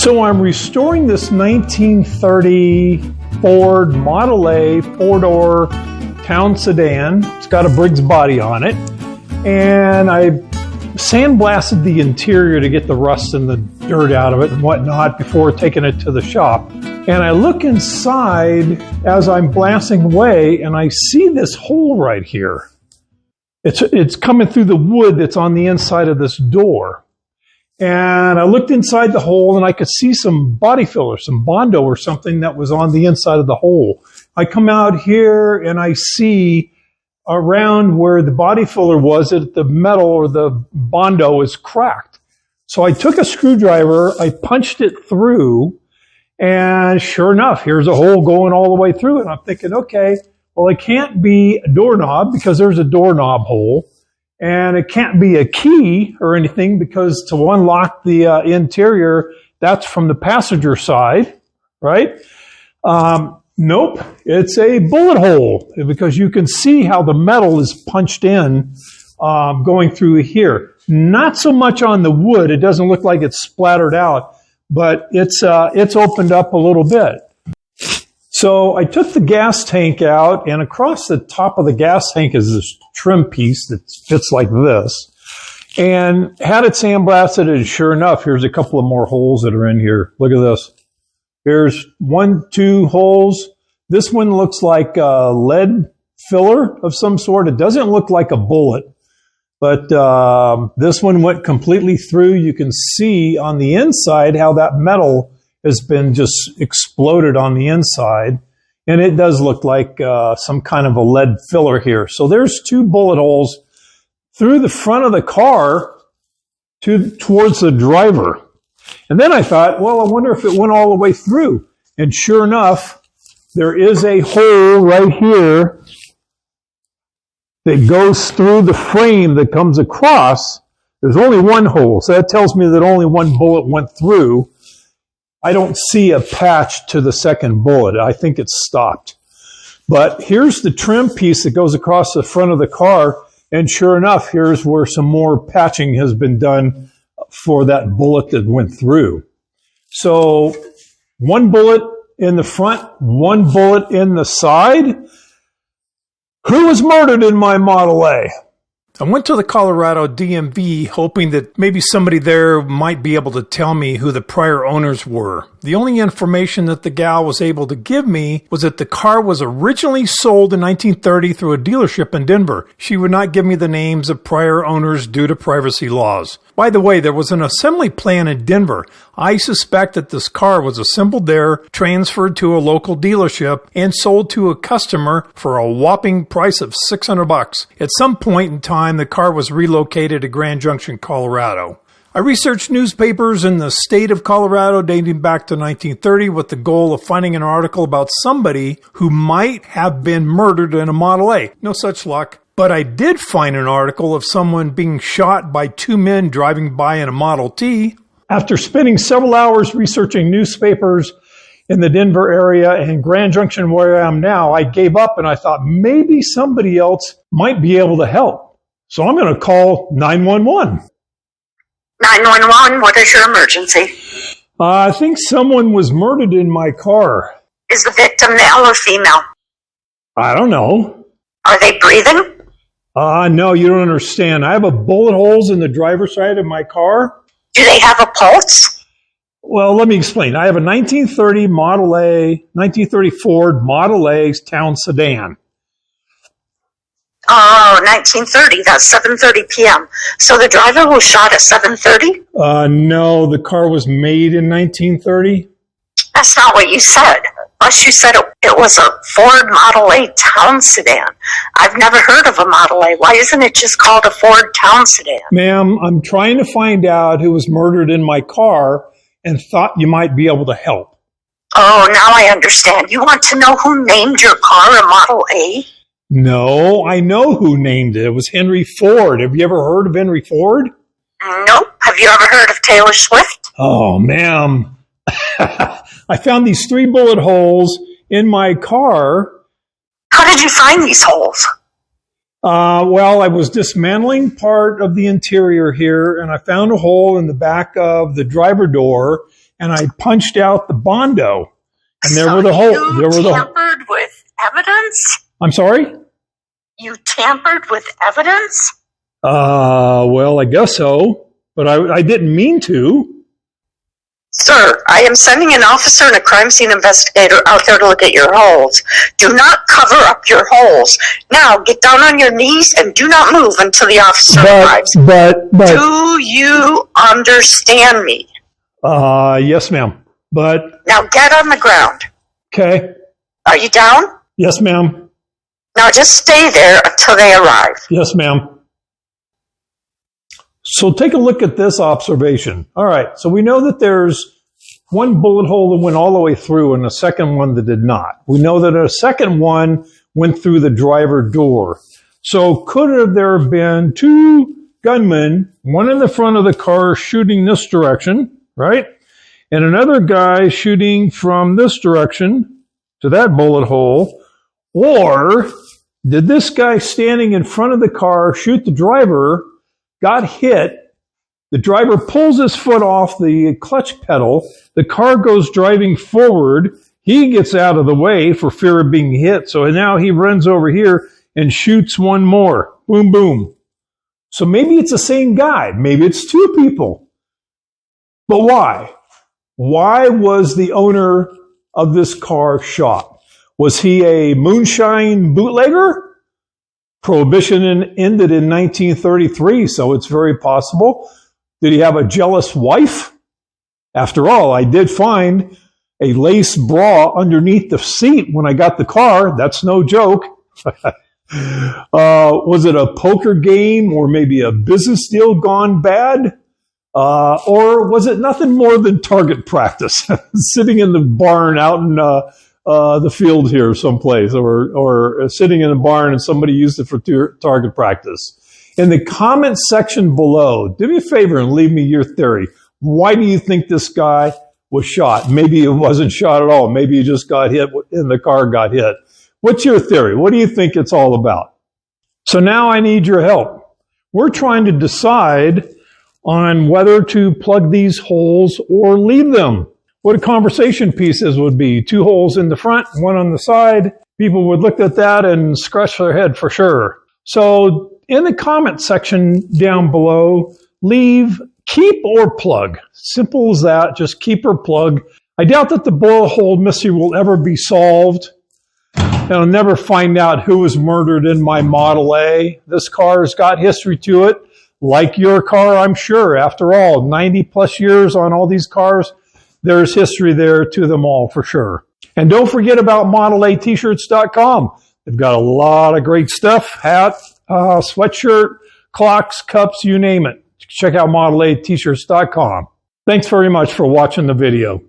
So I'm restoring this 1930 Ford Model A four-door town sedan. It's got a Briggs body on it. And I sandblasted the interior to get the rust and the dirt out of it and whatnot before taking it to the shop. And I look inside as I'm blasting away and I see this hole right here. It's coming through the wood that's on the inside of this door. And I looked inside the hole and I could see some body filler, some Bondo or something that was on the inside of the hole. I come out here and I see around where the body filler was that the metal or the Bondo is cracked. So I took a screwdriver, I punched it through, and sure enough, here's a hole going all the way through it. And I'm thinking, okay, well, it can't be a doorknob because there's a doorknob hole. And it can't be a key or anything because to unlock the interior, that's from the passenger side, right? Nope, it's a bullet hole because you can see how the metal is punched in going through here. Not so much on the wood. It doesn't look like it's splattered out, but it's opened up a little bit. So I took the gas tank out, and across the top of the gas tank is this trim piece that fits like this, and had it sandblasted, and sure enough, here's a couple of more holes that are in here. Look at this. Here's 1, 2 holes. This one looks like a lead filler of some sort. It doesn't look like a bullet, but this one went completely through. You can see on the inside how that metal has been just exploded on the inside. And it does look like some kind of a lead filler here. So there's 2 bullet holes through the front of the car towards the driver. And then I thought, well, I wonder if it went all the way through. And sure enough, there is a hole right here that goes through the frame that comes across. There's only one hole, so that tells me that only one bullet went through. I don't see a patch to the second bullet. I think it's stopped. But here's the trim piece that goes across the front of the car, and sure enough, here's where some more patching has been done for that bullet that went through. So 1 bullet in the front, 1 bullet in the side. Who was murdered in my Model A? I went to the Colorado DMV hoping that maybe somebody there might be able to tell me who the prior owners were. The only information that the gal was able to give me was that the car was originally sold in 1930 through a dealership in Denver. She would not give me the names of prior owners due to privacy laws. By the way, there was an assembly plant in Denver. I suspect that this car was assembled there, transferred to a local dealership, and sold to a customer for a whopping price of $600. At some point in time, the car was relocated to Grand Junction, Colorado. I researched newspapers in the state of Colorado dating back to 1930 with the goal of finding an article about somebody who might have been murdered in a Model A. No such luck. But I did find an article of someone being shot by 2 men driving by in a Model T. After spending several hours researching newspapers in the Denver area and Grand Junction where I am now, I gave up and I thought maybe somebody else might be able to help. So I'm going to call 911. 911, what is your emergency? I think someone was murdered in my car. Is the victim male or female? I don't know. Are they breathing? No, you don't understand. I have a bullet holes in the driver's side of my car. Do they have a pulse? Well, let me explain. I have a 1930 Model A, 1930 Ford Model A town sedan. Oh, 1930. That's 7:30 p.m. So the driver was shot at 7:30? No, the car was made in 1930. That's not what you said. Plus you said it was a Ford Model A town sedan. I've never heard of a Model A. Why isn't it just called a Ford town sedan? Ma'am, I'm trying to find out who was murdered in my car and thought you might be able to help. Oh, now I understand. You want to know who named your car a Model A? No, I know who named it. It was Henry Ford. Have you ever heard of Henry Ford? Nope. Have you ever heard of Taylor Swift? Oh, ma'am. I found these 3 bullet holes in my car. How did you find these holes? Well, I was dismantling part of the interior here, and I found a hole in the back of the driver door, and I punched out the Bondo. And there So were the holes. you tampered with evidence? I'm sorry? You tampered with evidence? Well, I guess so, but I didn't mean to. Sir, I am sending an officer and a crime scene investigator out there to look at your holes. Do not cover up your holes. Now, get down on your knees and do not move until the officer arrives. But. Do you understand me? Yes, ma'am. But. Now get on the ground. Okay. Are you down? Yes, ma'am. Now just stay there until they arrive. Yes, ma'am. So take a look at this observation. All right, so we know that there's one bullet hole that went all the way through and a second one that did not. We know that a second one went through the driver door. So could there have been two gunmen, one in the front of the car shooting this direction, right? And another guy shooting from this direction to that bullet hole? Or did this guy standing in front of the car shoot the driver, got hit, the driver pulls his foot off the clutch pedal, the car goes driving forward, he gets out of the way for fear of being hit, so now he runs over here and shoots one more. Boom, boom. So maybe it's the same guy. Maybe it's two people. But why? Why was the owner of this car shot? Was he a moonshine bootlegger? Prohibition ended in 1933, so it's very possible. Did he have a jealous wife? After all, I did find a lace bra underneath the seat when I got the car. That's no joke. Was it a poker game or maybe a business deal gone bad? Or was it nothing more than target practice? Sitting in the barn out in the field here someplace, or sitting in a barn and somebody used it for target practice. In the comments section below, do me a favor and leave me your theory. Why do you think this guy was shot? Maybe it wasn't shot at all. Maybe he just got hit and the car got hit. What's your theory? What do you think it's all about? So now I need your help. We're trying to decide on whether to plug these holes or leave them. What a conversation pieces would be. Two holes in the front, one on the side. People would look at that and scratch their head for sure. So in the comment section down below, leave keep or plug. Simple as that. Just keep or plug. I doubt that the bullet hole mystery will ever be solved. And I'll never find out who was murdered in my Model A. This car's got history to it. Like your car, I'm sure. After all, 90 plus years on all these cars, there's history there to them all for sure. And don't forget about modelatshirts.com. They've got a lot of great stuff. Hat, sweatshirt, clocks, cups, you name it. Check out modelatshirts.com. Thanks very much for watching the video.